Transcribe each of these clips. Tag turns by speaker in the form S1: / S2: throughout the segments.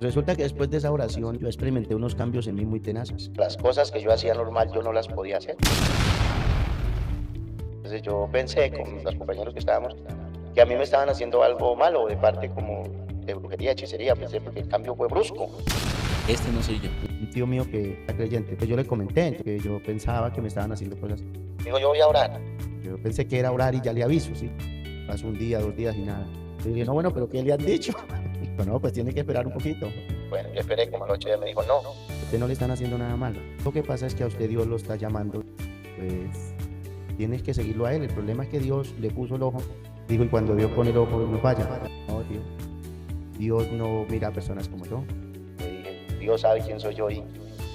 S1: Resulta que después de esa oración yo experimenté unos cambios en mí muy tenaces. Las cosas que yo hacía normal yo no las podía hacer. Entonces yo pensé con los compañeros que estábamos que a mí me estaban haciendo algo malo de parte como de brujería, hechicería, pensé porque el cambio fue brusco.
S2: Este no soy yo.
S1: Un tío mío que era creyente, pues yo le comenté que yo pensaba que me estaban haciendo cosas. Digo, yo voy a orar. Yo pensé que era orar y ya le aviso, ¿sí? Pasó un día, 2 días y nada. Yo dije, no, bueno, pero ¿qué le han dicho? Dijo, no, pues tiene que esperar un poquito. Bueno, yo esperé como al 8 días, me dijo, no, a usted no le están haciendo nada malo. Lo que pasa es que a usted Dios lo está llamando, pues tienes que seguirlo a él. El problema es que Dios le puso el ojo. Digo, y cuando Dios pone el ojo, no falla. No, Dios no mira a personas como yo. Le dije, Dios sabe quién soy yo y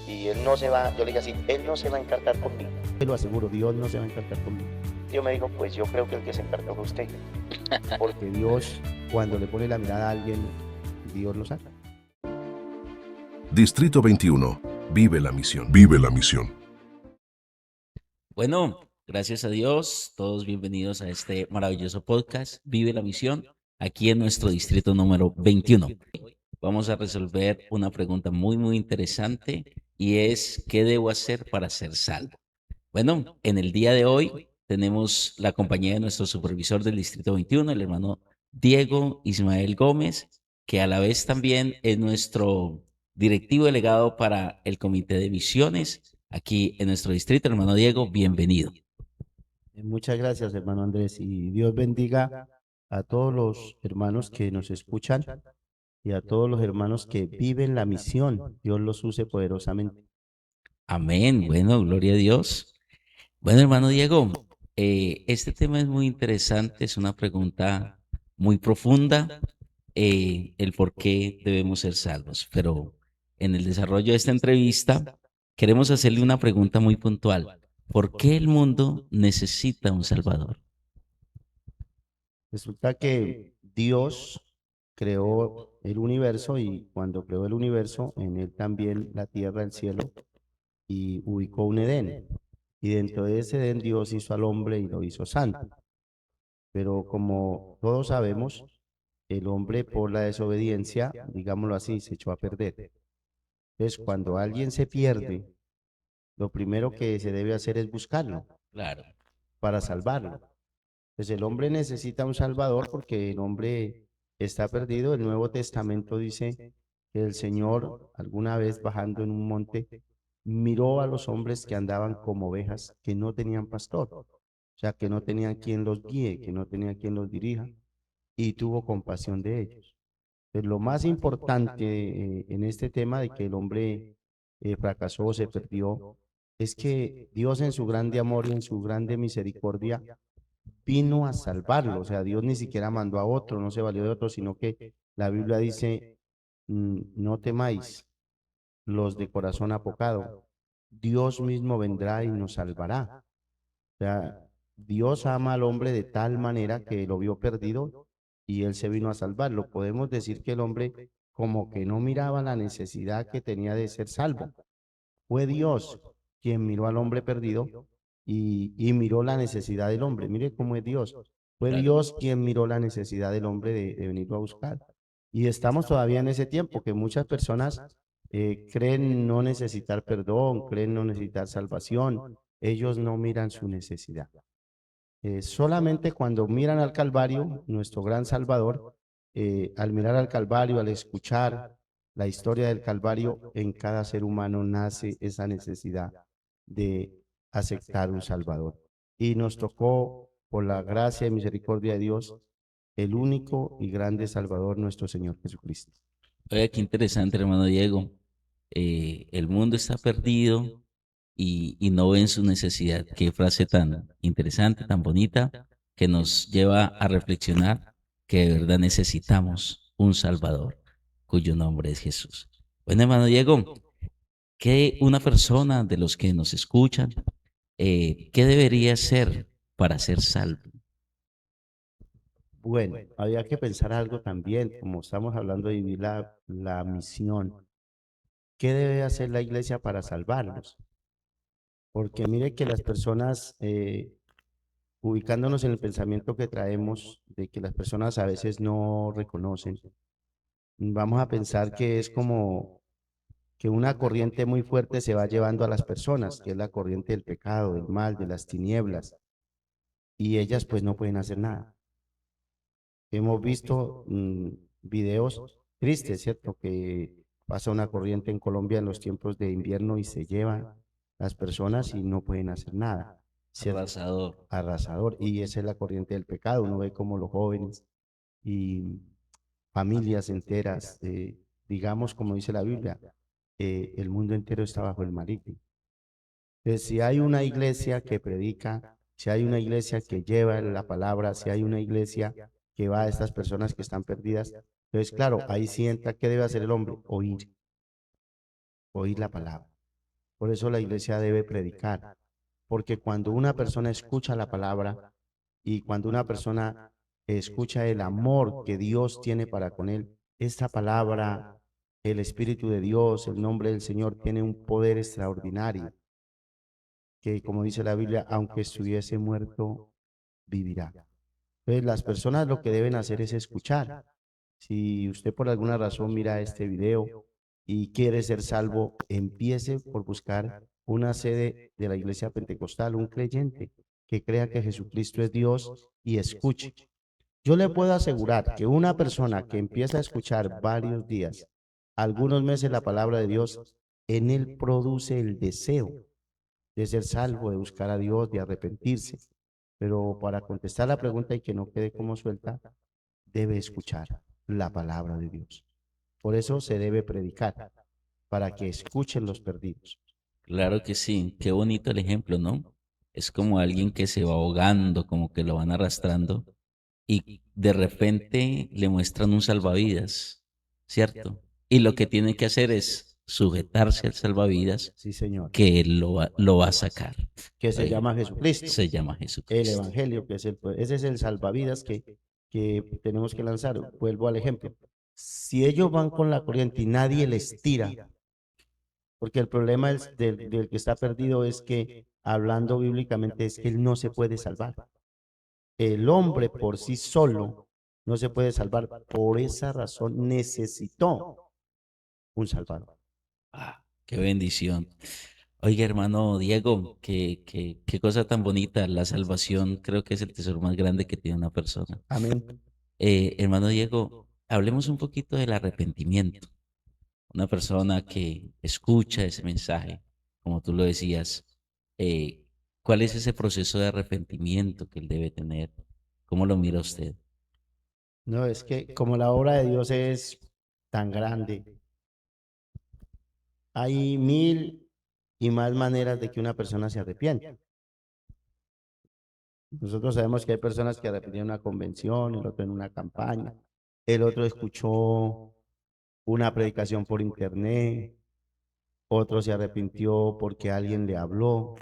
S1: Él no se va, yo le dije así, Él no se va a encartar conmigo. Te lo aseguro, Dios no se va a encartar conmigo. Dios me dijo, pues yo creo que el que se encartó fue usted. Porque Dios, cuando le pone la mirada a alguien, Dios lo saca.
S3: Distrito 21. Vive la misión. Vive la misión.
S2: Bueno, gracias a Dios, todos bienvenidos a este maravilloso podcast, Vive la Misión, aquí en nuestro distrito número 21. Vamos a resolver una pregunta muy interesante y es, ¿qué debo hacer para ser salvo? Bueno, en el día de hoy tenemos la compañía de nuestro supervisor del distrito 21, el hermano Diego Ismael Gómez, que a la vez también es nuestro directivo delegado para el Comité de Misiones aquí en nuestro distrito. Hermano Diego, bienvenido.
S1: Muchas gracias, hermano Andrés, y Dios bendiga a todos los hermanos que nos escuchan y a todos los hermanos que viven la misión. Dios los use poderosamente.
S2: Amén. Bueno, gloria a Dios. Bueno, hermano Diego, este tema es muy interesante, es una pregunta muy profunda, el por qué debemos ser salvos. Pero en el desarrollo de esta entrevista, queremos hacerle una pregunta muy puntual. ¿Por qué el mundo necesita un Salvador?
S1: Resulta que Dios creó el universo y cuando creó el universo, en él también la tierra, el cielo, y ubicó un Edén. Y dentro de ese Edén Dios hizo al hombre y lo hizo santo. Pero como todos sabemos, el hombre por la desobediencia, digámoslo así, se echó a perder. Entonces, cuando alguien se pierde, lo primero que se debe hacer es buscarlo
S2: Claro,
S1: para salvarlo. Pues el hombre necesita un salvador porque el hombre está perdido. El Nuevo Testamento dice que el Señor, alguna vez bajando en un monte, miró a los hombres que andaban como ovejas, que no tenían pastor, o sea, que no tenían quien los guíe, que no tenían quien los dirija, y tuvo compasión de ellos. Pues lo más importante en este tema de que el hombre fracasó, se perdió, es que Dios en su grande amor y en su grande misericordia vino a salvarlo. O sea, Dios ni siquiera mandó a otro, no se valió de otro, sino que la Biblia dice, no temáis los de corazón apocado. Dios mismo vendrá y nos salvará. O sea, Dios ama al hombre de tal manera que lo vio perdido y él se vino a salvarlo. Podemos decir que el hombre como que no miraba la necesidad que tenía de ser salvo. Fue Dios quien miró al hombre perdido y miró la necesidad del hombre. Mire cómo es Dios. Fue
S2: claro.
S1: Dios quien miró la necesidad del hombre de venirlo a buscar. Y estamos todavía en ese tiempo que muchas personas creen no necesitar perdón, creen no necesitar salvación. Ellos no miran su necesidad. Solamente cuando miran al Calvario, nuestro gran Salvador, al mirar al Calvario, al escuchar la historia del Calvario, en cada ser humano nace esa necesidad de aceptar un Salvador. Y nos tocó, por la gracia y misericordia de Dios, el único y grande Salvador, nuestro Señor Jesucristo.
S2: Oiga, qué interesante, hermano Diego. El mundo está perdido y no ven su necesidad. Qué frase tan interesante, tan bonita, que nos lleva a reflexionar que de verdad necesitamos un Salvador, cuyo nombre es Jesús. Bueno, hermano Diego, ¿qué una persona de los que nos escuchan, qué debería hacer para ser salvo?
S1: Bueno, había que pensar algo también, como estamos hablando de vivir la misión. ¿Qué debe hacer la iglesia para salvarnos? Porque mire que las personas, ubicándonos en el pensamiento que traemos de que las personas a veces no reconocen, vamos a pensar que es como que una corriente muy fuerte se va llevando a las personas, que es la corriente del pecado, del mal, de las tinieblas, y ellas pues no pueden hacer nada. Hemos visto videos tristes, ¿cierto? Que pasa una corriente en Colombia en los tiempos de invierno y se lleva las personas y no pueden hacer nada, ¿cierto?
S2: Arrasador.
S1: Arrasador. Y esa es la corriente del pecado. Uno ve como los jóvenes y familias enteras, digamos, como dice la Biblia, el mundo entero está bajo el maligno. Entonces, si hay una iglesia que predica, si hay una iglesia que lleva la palabra, si hay una iglesia que va a estas personas que están perdidas, entonces, claro, ahí sí entra, ¿qué debe hacer el hombre? Oír la palabra. Por eso la iglesia debe predicar, porque cuando una persona escucha la palabra y cuando una persona escucha el amor que Dios tiene para con él, esta palabra, el Espíritu de Dios, el nombre del Señor, tiene un poder extraordinario que, como dice la Biblia, aunque estuviese muerto, vivirá. Entonces, las personas lo que deben hacer es escuchar. Si usted por alguna razón mira este video y quiere ser salvo, empiece por buscar una sede de la iglesia pentecostal, un creyente que crea que Jesucristo es Dios y escuche. Yo le puedo asegurar que una persona que empieza a escuchar varios días, algunos meses la palabra de Dios, en él produce el deseo de ser salvo, de buscar a Dios, de arrepentirse. Pero para contestar la pregunta y que no quede como suelta, debe escuchar la palabra de Dios. Por eso se debe predicar, para que escuchen los perdidos.
S2: Claro que sí, qué bonito el ejemplo, ¿no? Es como alguien que se va ahogando, como que lo van arrastrando y de repente le muestran un salvavidas, ¿cierto? Y lo que tiene que hacer es sujetarse al salvavidas
S1: Sí, Señor.
S2: que él lo va a sacar.
S1: Que se
S2: Oiga,
S1: llama Jesucristo.
S2: se llama
S1: El
S2: Jesucristo.
S1: Evangelio, que es ese es el salvavidas que tenemos que lanzar. Vuelvo al ejemplo. Si ellos van con la corriente y nadie les tira, porque el problema del que está perdido es que, hablando bíblicamente, es que él no se puede salvar. El hombre por sí solo no se puede salvar. Por esa razón necesitó un salvador.
S2: Ah, qué bendición. Oiga, hermano Diego, qué cosa tan bonita. La salvación creo que es el tesoro más grande que tiene una persona.
S1: Amén.
S2: Hermano Diego, hablemos un poquito del arrepentimiento. Una persona que escucha ese mensaje, como tú lo decías, eh, ¿cuál es ese proceso de arrepentimiento que él debe tener? ¿Cómo lo mira usted?
S1: No, es que como la obra de Dios es tan grande, hay mil y más maneras de que una persona se arrepienta. Nosotros sabemos que hay personas que arrepintieron en una convención, el otro en una campaña, el otro escuchó una predicación por internet, otro se arrepintió porque alguien le habló.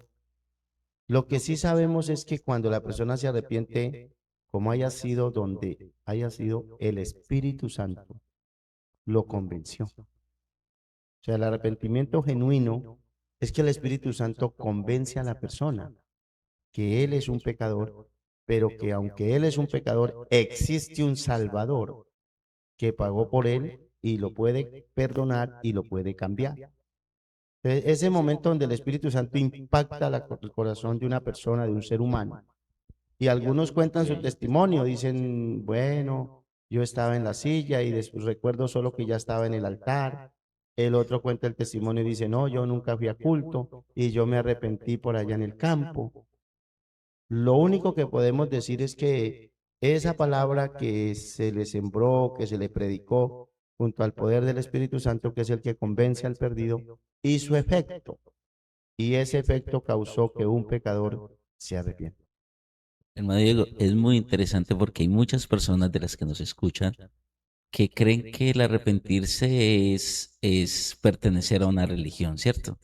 S1: Lo que sí sabemos es que cuando la persona se arrepiente, como haya sido donde haya sido, el Espíritu Santo lo convenció. O sea, el arrepentimiento genuino es que el Espíritu Santo convence a la persona que él es un pecador, pero que aunque él es un pecador, existe un Salvador que pagó por él y lo puede perdonar y lo puede cambiar. Ese momento donde el Espíritu Santo impacta el corazón de una persona, de un ser humano, y algunos cuentan su testimonio, dicen, bueno, yo estaba en la silla y después recuerdo solo que ya estaba en el altar. El otro cuenta el testimonio y dice, no, yo nunca fui a culto y yo me arrepentí por allá en el campo. Lo único que podemos decir es que esa palabra que se le sembró, que se le predicó, junto al poder del Espíritu Santo, que es el que convence al perdido, hizo efecto. Y ese efecto causó que un pecador se arrepienta.
S2: Hermano Diego, es muy interesante porque hay muchas personas de las que nos escuchan que creen que el arrepentirse es pertenecer a una religión, ¿cierto?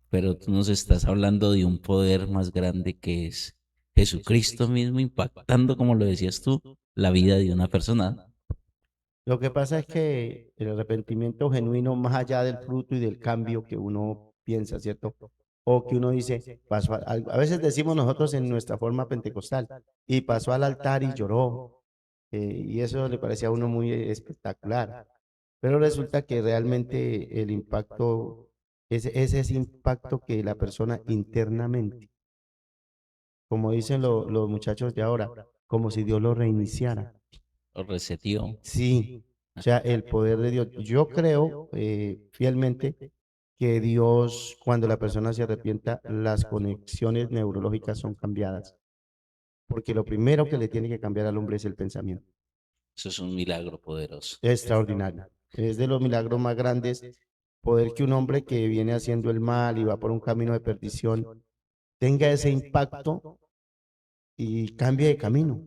S2: Pero tú nos estás hablando de un poder más grande que es Jesucristo mismo impactando, como lo decías tú, la vida de una persona.
S1: Lo que pasa es que el arrepentimiento genuino, más allá del fruto y del cambio que uno piensa, ¿cierto? O que uno dice, pasó a veces decimos nosotros en nuestra forma pentecostal, y pasó al altar y lloró, y eso le parecía a uno muy espectacular. pero resulta que realmente el impacto es ese impacto que la persona internamente, como dicen los muchachos de ahora, como si Dios lo reiniciara.
S2: Lo reseteó.
S1: Sí, o sea, el poder de Dios. Yo creo fielmente que Dios, cuando la persona se arrepienta, las conexiones neurológicas son cambiadas, porque lo primero que le tiene que cambiar al hombre es el pensamiento.
S2: Eso es un milagro poderoso.
S1: Extraordinario. Es de los milagros más grandes poder que un hombre que viene haciendo el mal y va por un camino de perdición tenga ese impacto y cambie de camino,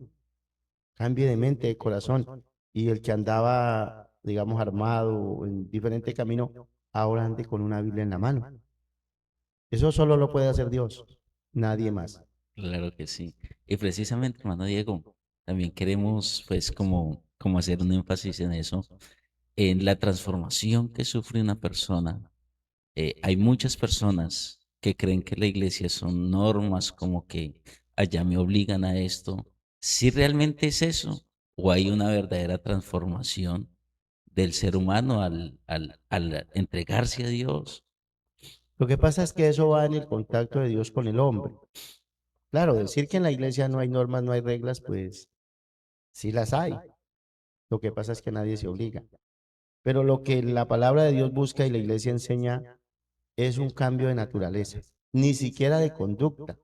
S1: cambie de mente, de corazón. Y el que andaba, digamos, armado en diferente camino, ahora ande con una Biblia en la mano. Eso solo lo puede hacer Dios, nadie más.
S2: Claro que sí. Y precisamente, hermano Diego, también queremos, pues, como hacer un énfasis en eso, en la transformación que sufre una persona. Hay muchas personas que creen que la iglesia son normas como que allá me obligan a esto. Si realmente es eso, o hay una verdadera transformación del ser humano al entregarse a Dios.
S1: Lo que pasa es que eso va en el contacto de Dios con el hombre. Claro, decir que en la iglesia no hay normas, no hay reglas, pues sí las hay. Lo que pasa es que nadie se obliga. Pero lo que la palabra de Dios busca y la iglesia enseña es un cambio de naturaleza, ni siquiera de conducta,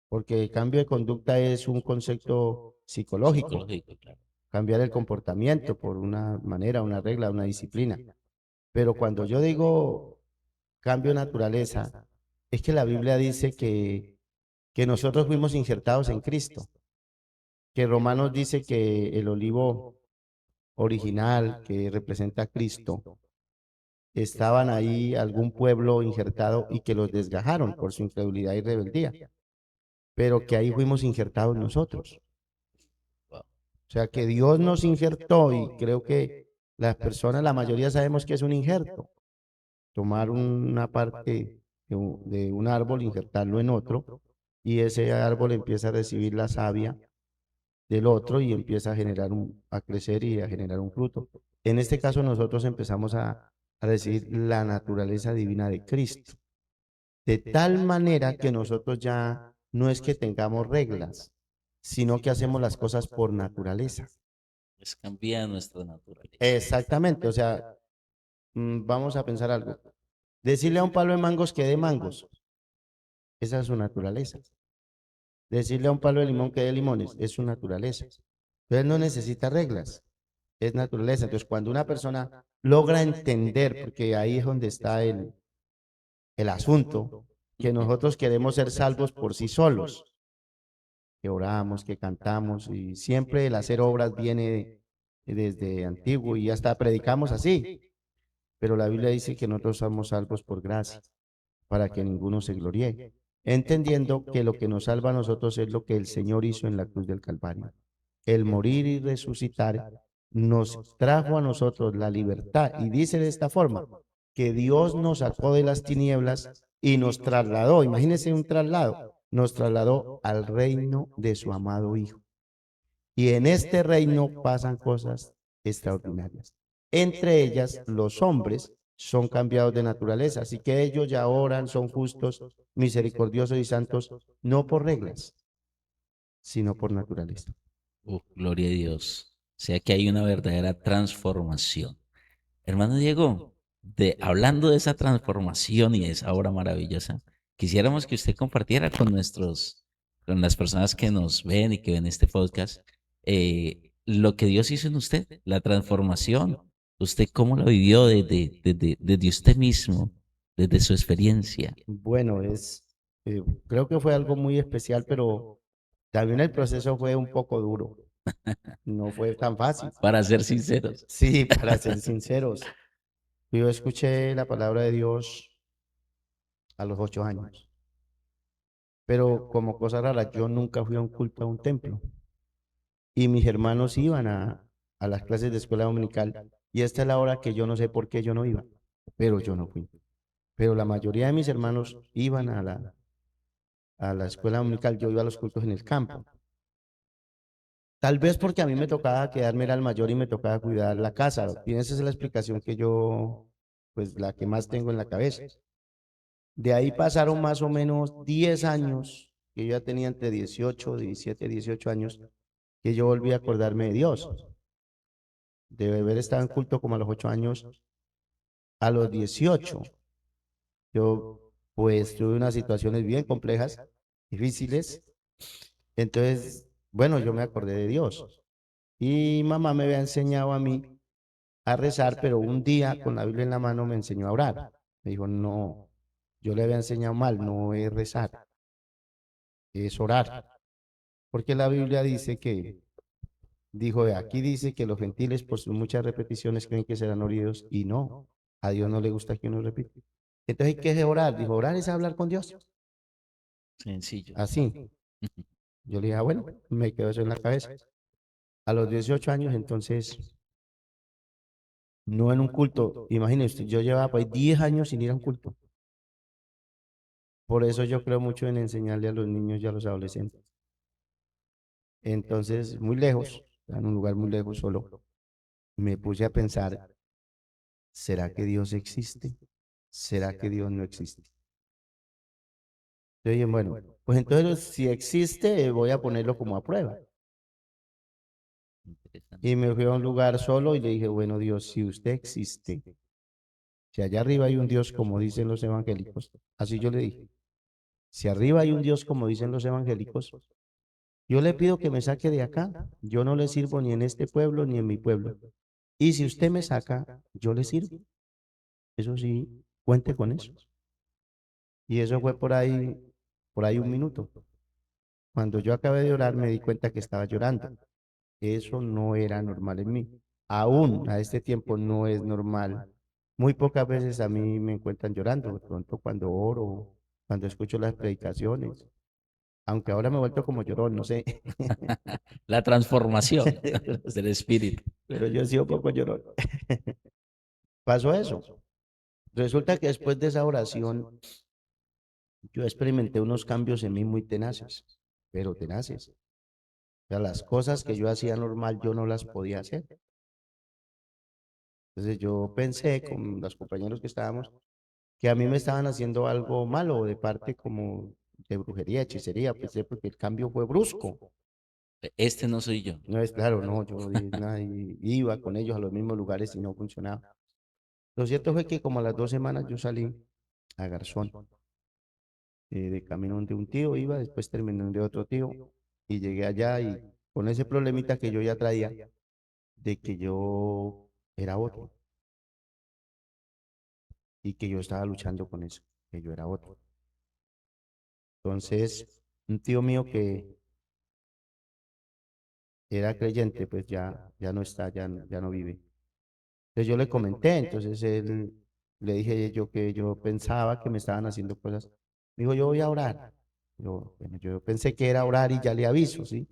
S1: porque el cambio de conducta es un concepto psicológico,
S2: Psicológico, claro.
S1: cambiar el comportamiento por una manera, una regla, una disciplina. Pero cuando yo digo cambio de naturaleza, es que la Biblia dice que nosotros fuimos injertados en Cristo, que Romanos dice que el olivo original que representa a Cristo, estaban ahí algún pueblo injertado y que los desgajaron por su incredulidad y rebeldía, pero que ahí fuimos injertados nosotros.
S2: Wow.
S1: O sea, que Dios nos injertó y creo que las personas, la mayoría sabemos que es un injerto. Tomar una parte de un árbol, injertarlo en otro y ese árbol empieza a recibir la savia del otro y empieza a generar a crecer y a generar un fruto. En este caso nosotros empezamos a recibir la naturaleza divina de Cristo, de tal manera que nosotros ya no es que tengamos reglas, sino que hacemos las cosas por naturaleza.
S2: Es cambiar nuestra naturaleza.
S1: Exactamente, o sea, vamos a pensar algo. Decirle a un palo de mangos que dé mangos, esa es su naturaleza. Decirle a un palo de limón que dé limones, es su naturaleza. Entonces no necesita reglas, es naturaleza. Entonces cuando una persona logra entender, porque ahí es donde está el asunto, que nosotros queremos ser salvos por sí solos, que oramos, que cantamos, y siempre el hacer obras viene desde antiguo y hasta predicamos así, pero la Biblia dice que nosotros somos salvos por gracia, para que ninguno se gloríe, entendiendo que lo que nos salva a nosotros es lo que el Señor hizo en la cruz del Calvario. El morir y resucitar nos trajo a nosotros la libertad y dice de esta forma, que Dios nos sacó de las tinieblas y nos trasladó, imagínense un traslado, nos trasladó al reino de su amado Hijo. Y en este reino pasan cosas extraordinarias. Entre ellas, los hombres son cambiados de naturaleza, así que ellos ya oran, son justos, misericordiosos y santos, no por reglas, sino por naturaleza.
S2: Gloria a Dios. O sea que hay una verdadera transformación. Hermano Diego, hablando de esa transformación y de esa obra maravillosa, quisiéramos que usted compartiera con las personas que nos ven y que ven este podcast, lo que Dios hizo en usted, la transformación. ¿Usted cómo lo vivió desde usted mismo, desde su experiencia?
S1: Bueno, creo que fue algo muy especial, pero también el proceso fue un poco duro. No fue tan fácil.
S2: Para ser sinceros.
S1: Sí, para ser sinceros. Yo escuché la palabra de Dios a los 8 años, pero como cosa rara, yo nunca fui a un culto a un templo. Y mis hermanos iban a las clases de escuela dominical, y esta es la hora que yo no sé por qué yo no iba, pero yo no fui. Pero la mayoría de mis hermanos iban a la escuela dominical, yo iba a los cultos en el campo. Tal vez porque a mí me tocaba quedarme, era el mayor y me tocaba cuidar la casa. Y esa es la explicación que yo, pues la que más tengo en la cabeza. De ahí pasaron más o menos 10 años, que yo ya tenía entre 18, 17, 18 años, que yo volví a acordarme de Dios. De haber estado en culto como a los 8 años, a los 18, yo pues tuve unas situaciones bien complejas, difíciles. Entonces, bueno, yo me acordé de Dios. Y mamá me había enseñado a mí a rezar, pero un día con la Biblia en la mano me enseñó a orar. Me dijo, no, yo le había enseñado mal, no es rezar, es orar. Porque la Biblia dice que, dijo, aquí dice que los gentiles por sus muchas repeticiones creen que serán oídos y no, a Dios no le gusta que uno repita. Entonces, ¿qué es orar? Dijo, orar es hablar con Dios.
S2: Sencillo.
S1: Así. Yo le dije, bueno, me quedó eso en la cabeza. A los 18 años, entonces, no en un culto, imagínese, yo llevaba pues 10 años sin ir a un culto. Por eso yo creo mucho en enseñarle a los niños y a los adolescentes. Entonces, muy lejos, en un lugar muy lejos solo, me puse a pensar, ¿será que Dios existe? ¿Será que Dios no existe? Yo dije, bueno, pues entonces si existe, voy a ponerlo como a prueba.
S2: Interesante.
S1: Y me fui a un lugar solo y le dije, bueno, Dios, si usted existe, si allá arriba hay un Dios como dicen los evangélicos, así yo le dije, si arriba hay un Dios como dicen los evangélicos, yo le pido que me saque de acá. Yo no le sirvo ni en este pueblo ni en mi pueblo. Y si usted me saca, yo le sirvo. Eso sí, cuente con eso. Y eso fue por ahí un minuto. Cuando yo acabé de orar, me di cuenta que estaba llorando. Eso no era normal en mí. Aún a este tiempo no es normal. Muy pocas veces a mí me encuentran llorando. De pronto cuando oro, cuando escucho las predicaciones. Aunque ahora me he vuelto como llorón, no sé.
S2: La transformación del espíritu.
S1: Pero yo he sido poco llorón. Pasó eso. Resulta que después de esa oración, yo experimenté unos cambios en mí muy tenaces, pero tenaces. O sea, las cosas que yo hacía normal, yo no las podía hacer. Entonces yo pensé con los compañeros que estábamos, que a mí me estaban haciendo algo malo de parte como de brujería, hechicería, pensé porque el cambio fue brusco.
S2: Este no soy yo.
S1: No es claro, no, yo nada, iba con ellos a los mismos lugares y no funcionaba. Lo cierto fue que como a las 2 semanas yo salí a Garzón, de camino donde un tío iba, después terminé donde otro tío y llegué allá y con ese problemita que yo ya traía de que yo era otro y que yo estaba luchando con eso, que yo era otro. Entonces, un tío mío que era creyente, pues ya no está, ya no vive. Entonces yo le comenté, entonces él le dije yo que yo pensaba que me estaban haciendo cosas. Me dijo, yo voy a orar. Bueno, yo pensé que era orar y ya le aviso, ¿sí?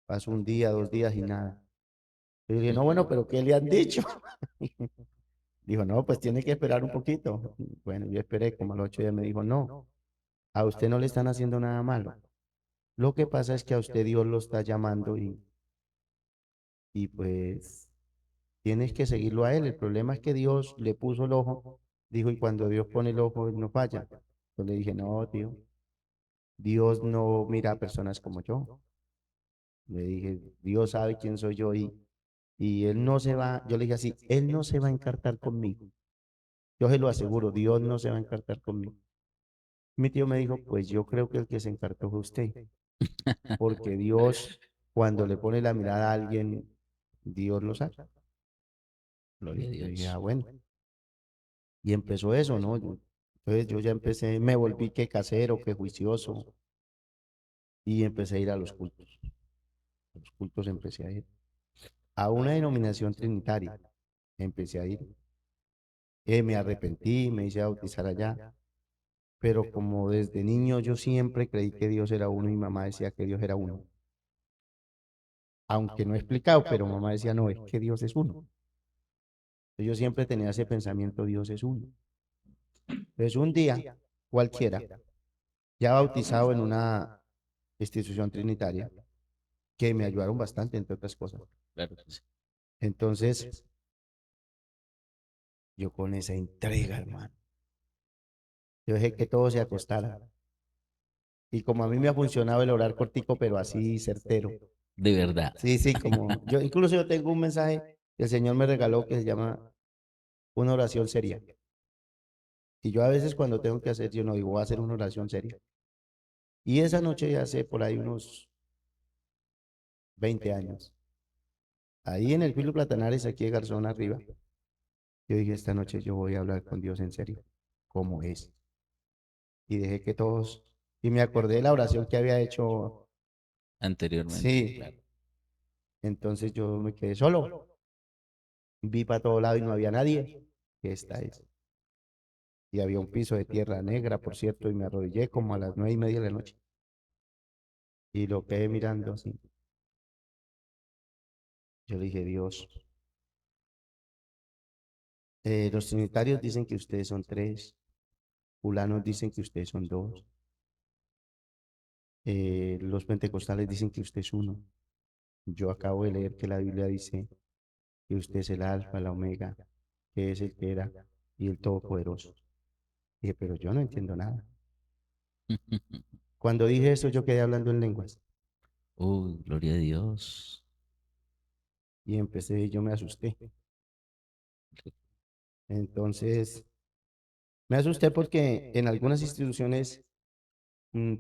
S1: Pasó un día, 2 días y nada. Yo dije, no, bueno, pero ¿qué le han dicho? Dijo, no, pues tiene que esperar un poquito. Bueno, yo esperé, como a los 8 días me dijo, no, a usted no le están haciendo nada malo. Lo que pasa es que a usted Dios lo está llamando y pues tienes que seguirlo a él. El problema es que Dios le puso el ojo, dijo, y cuando Dios pone el ojo, él no falla. Yo le dije, no, tío, Dios no mira a personas como yo. Le dije, Dios sabe quién soy yo y él no se va, yo le dije así, él no se va a encartar conmigo. Yo se lo aseguro, Dios no se va a encartar conmigo. Mi tío me dijo, pues yo creo que el que se encartó fue usted, porque Dios, cuando le pone la mirada a alguien, Dios lo saca.
S2: Gloria a
S1: Yo dije, ah,
S2: Dios.
S1: bueno. Y empezó eso, ¿no? Entonces yo ya empecé, me volví que casero, que juicioso, y empecé a ir a los cultos. A los cultos empecé a ir. A una denominación trinitaria empecé a ir. Me arrepentí, me hice bautizar allá, pero como desde niño yo siempre creí que Dios era uno y mi mamá decía que Dios era uno. Aunque no he explicado, pero mamá decía, no, es que Dios es uno. Yo siempre tenía ese pensamiento, Dios es uno. Entonces un día, cualquiera, ya bautizado en una institución trinitaria, que me ayudaron bastante, entre otras cosas.
S2: Claro que sí.
S1: Entonces, yo con esa entrega, hermano, yo dejé que todo se acostara. Y como a mí me ha funcionado el orar cortico, pero así certero.
S2: De verdad.
S1: Sí, sí, como yo, incluso yo tengo un mensaje que el Señor me regaló que se llama una oración seria. Y yo a veces cuando tengo que hacer, yo no digo, voy a hacer una oración seria. Y esa noche, ya hace por ahí unos 20 años, ahí en el Filo Platanares, aquí de Garzón arriba, yo dije, esta noche yo voy a hablar con Dios en serio, como es. Y dejé que todos, y me acordé de la oración que había hecho,
S2: Anteriormente,
S1: sí,
S2: claro.
S1: entonces yo me quedé solo, vi para todo lado y no había nadie, que esta es. Y había un piso de tierra negra, por cierto, y me arrodillé como a las 9:30 de la noche. Y lo quedé mirando así. Yo le dije, Dios, los trinitarios dicen que ustedes son tres, fulanos dicen que ustedes son dos, los pentecostales dicen que usted es uno. Yo acabo de leer que la Biblia dice que usted es el alfa, la omega, que es el que era y el todopoderoso. Dije, pero yo no entiendo nada. Cuando dije eso, yo quedé hablando en lenguas
S2: Gloria a Dios.
S1: y empecé, yo me asusté. Entonces, me asusté porque en algunas instituciones mm,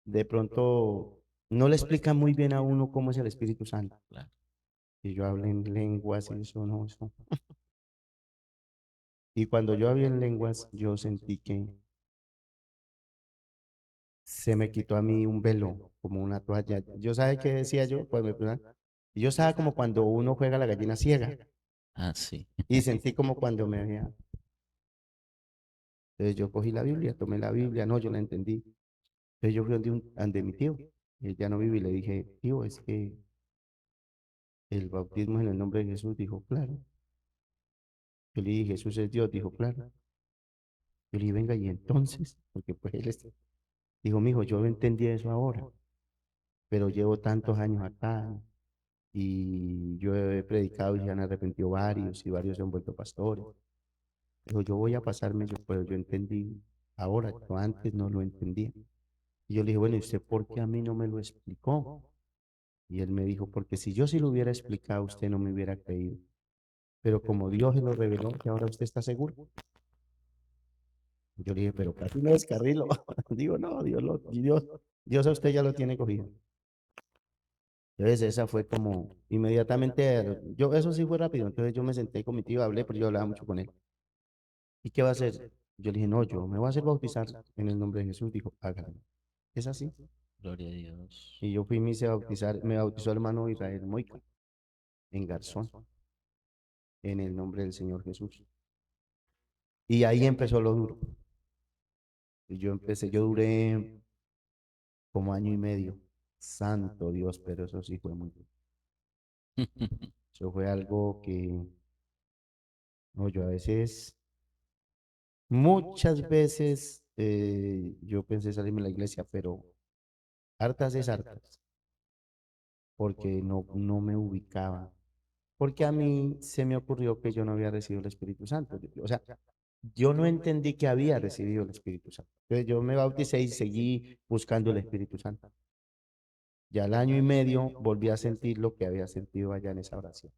S1: de pronto no le explican muy bien a uno cómo es el Espíritu Santo.
S2: Claro.
S1: Y yo hablé en lenguas y eso no, eso. Y cuando yo hablé en lenguas, yo sentí que se me quitó a mí un velo, como una toalla. Yo sabía qué decía yo, pues yo estaba como cuando uno juega a la gallina ciega
S2: Ah, sí.
S1: y sentí como cuando me había. Entonces yo cogí la Biblia, tomé la Biblia, no, yo la entendí. Entonces yo fui donde mi tío, él ya no vive, y le dije, tío, es que el bautismo en el nombre de Jesús, dijo, claro. Yo le dije, Jesús es Dios, dijo, claro. Yo le dije, venga, y entonces, porque pues dijo, mijo, yo entendí eso ahora, pero llevo tantos años acá y yo he predicado y se han arrepentido varios y varios se han vuelto pastores. Dijo, yo voy a pasarme, pero yo entendí ahora, yo antes no lo entendía. Y yo le dije, bueno, ¿y usted por qué a mí no me lo explicó? Y él me dijo, porque si yo sí lo hubiera explicado, usted no me hubiera creído. Pero como Dios se lo reveló, que ahora usted está seguro. Yo le dije, pero casi me descarrilo. Digo, no, Dios a usted ya lo tiene cogido. Entonces esa fue como inmediatamente, yo eso sí fue rápido, entonces yo me senté con mi tío, hablé, pero yo hablaba mucho con él. ¿Y qué va a hacer? Yo le dije, no, yo me voy a hacer bautizar en el nombre de Jesús. Dijo, hágalo. Es así.
S2: Gloria a Dios.
S1: Y yo fui y me hice bautizar, me bautizó el hermano Israel Moica en Garzón, en el nombre del Señor Jesús. Y ahí empezó lo duro. Y yo duré como año y medio. Santo Dios, pero eso sí fue muy duro. Eso fue algo que, no, yo a veces, muchas veces, yo pensé salirme de la iglesia, pero hartas es hartas, porque no me ubicaba. Porque a mí se me ocurrió que yo no había recibido el Espíritu Santo. O sea, yo no entendí que había recibido el Espíritu Santo. Entonces yo me bauticé y seguí buscando el Espíritu Santo. Ya al año y medio volví a sentir lo que había sentido allá en esa oración.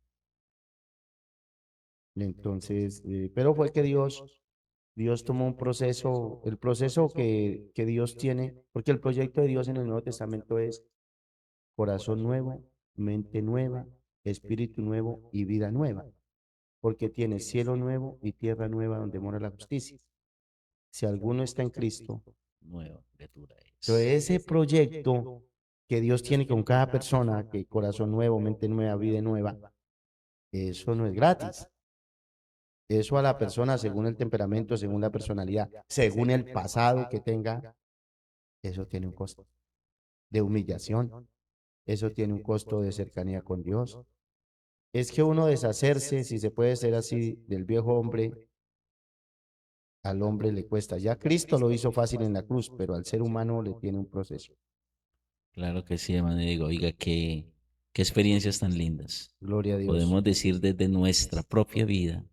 S1: Entonces, pero fue que Dios tomó un proceso, el proceso que Dios tiene, porque el proyecto de Dios en el Nuevo Testamento es corazón nuevo, mente nueva, espíritu nuevo y vida nueva, porque tiene cielo nuevo y tierra nueva donde mora la justicia. Si alguno está en Cristo,
S2: Nueva criatura
S1: entonces
S2: es.
S1: ese proyecto que Dios tiene con cada persona, que corazón nuevo, mente nueva, vida nueva, eso no es gratis. Eso a la persona, según el temperamento, según la personalidad, según el pasado que tenga, eso tiene un costo de humillación, eso tiene un costo de cercanía con Dios. Es que uno deshacerse, si se puede ser así, del viejo hombre, al hombre le cuesta. Ya Cristo lo hizo fácil en la cruz, pero al ser humano le tiene un proceso.
S2: Claro que sí, hermano Diego. Oiga, que Qué experiencias tan lindas.
S1: Gloria a Dios.
S2: Podemos decir desde nuestra propia vida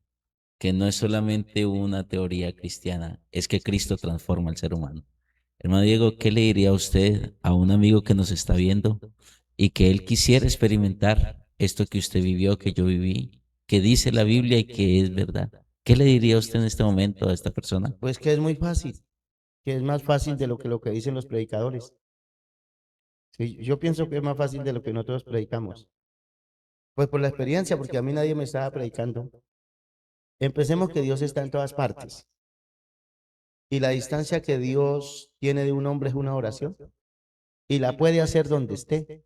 S2: que no es solamente una teoría cristiana, es que Cristo transforma al ser humano. Hermano Diego, ¿qué le diría a usted a un amigo que nos está viendo y que él quisiera experimentar esto que usted vivió, que yo viví, que dice la Biblia y que es verdad? ¿Qué le diría a usted en este momento a esta persona?
S1: Pues que es muy fácil, que es más fácil de lo que dicen los predicadores. Sí, yo pienso que es más fácil de lo que nosotros predicamos. Pues por la experiencia, porque a mí nadie me estaba predicando. Empecemos que Dios está en todas partes. Y la distancia que Dios tiene de un hombre es una oración. Y la puede hacer donde esté.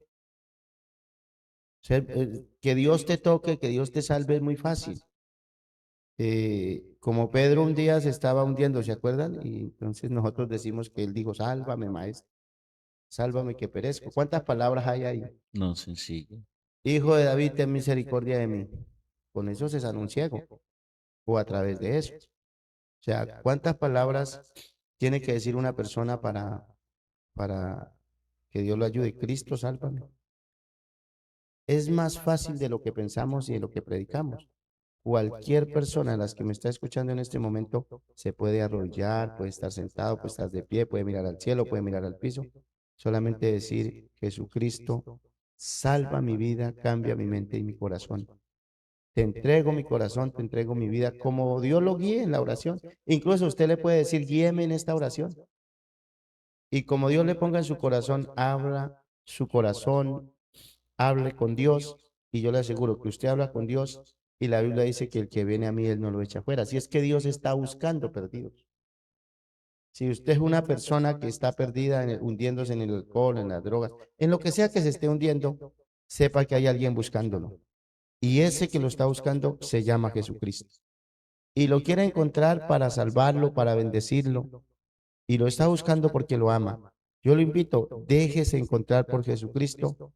S1: Que Dios te toque, que Dios te salve es muy fácil. Como Pedro un día se estaba hundiendo, ¿se acuerdan? Y entonces nosotros decimos que él dijo, sálvame, maestro, sálvame que perezco. ¿Cuántas palabras hay ahí?
S2: No, sencillo.
S1: Hijo de David, ten misericordia de mí. Con eso se sana un ciego, o a través de eso. O sea, ¿cuántas palabras tiene que decir una persona para que Dios lo ayude? Cristo, sálvame. Es más fácil de lo que pensamos y de lo que predicamos. Cualquier persona de las que me está escuchando en este momento se puede arrodillar, puede estar sentado, puede estar de pie, puede mirar al cielo, puede mirar al piso. Solamente decir, Jesucristo, salva mi vida, cambia mi mente y mi corazón. Te entrego mi corazón, te entrego mi vida, como Dios lo guíe en la oración. Incluso usted le puede decir, guíeme en esta oración. Y como Dios le ponga en su corazón, abra su corazón, hable con Dios. Y yo le aseguro que usted habla con Dios y la Biblia dice que el que viene a mí, él no lo echa fuera. Si es que Dios está buscando perdidos. Si usted es una persona que está perdida, hundiéndose en el alcohol, en las drogas, en lo que sea que se esté hundiendo, sepa que hay alguien buscándolo. Y ese que lo está buscando se llama Jesucristo. Y lo quiere encontrar para salvarlo, para bendecirlo. Y lo está buscando porque lo ama. Yo lo invito, déjese encontrar por Jesucristo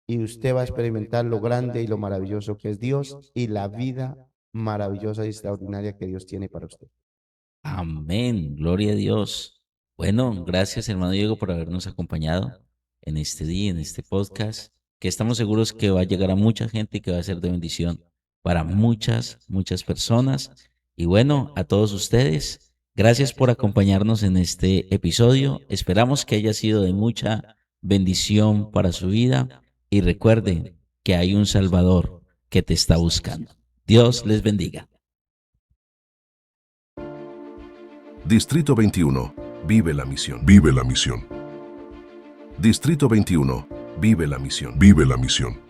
S1: y usted va a experimentar lo grande y lo maravilloso que es Dios y la vida maravillosa y extraordinaria que Dios tiene para usted.
S2: Amén, gloria a Dios. Bueno, gracias hermano Diego por habernos acompañado en este día, en este podcast, que estamos seguros que va a llegar a mucha gente y que va a ser de bendición para muchas, muchas personas. Y bueno, a todos ustedes, gracias por acompañarnos en este episodio. Esperamos que haya sido de mucha bendición para su vida y recuerden que hay un Salvador que te está buscando. Dios les bendiga.
S3: Distrito 21. Vive la misión. Vive la misión. Distrito 21. Vive la misión. Vive la misión.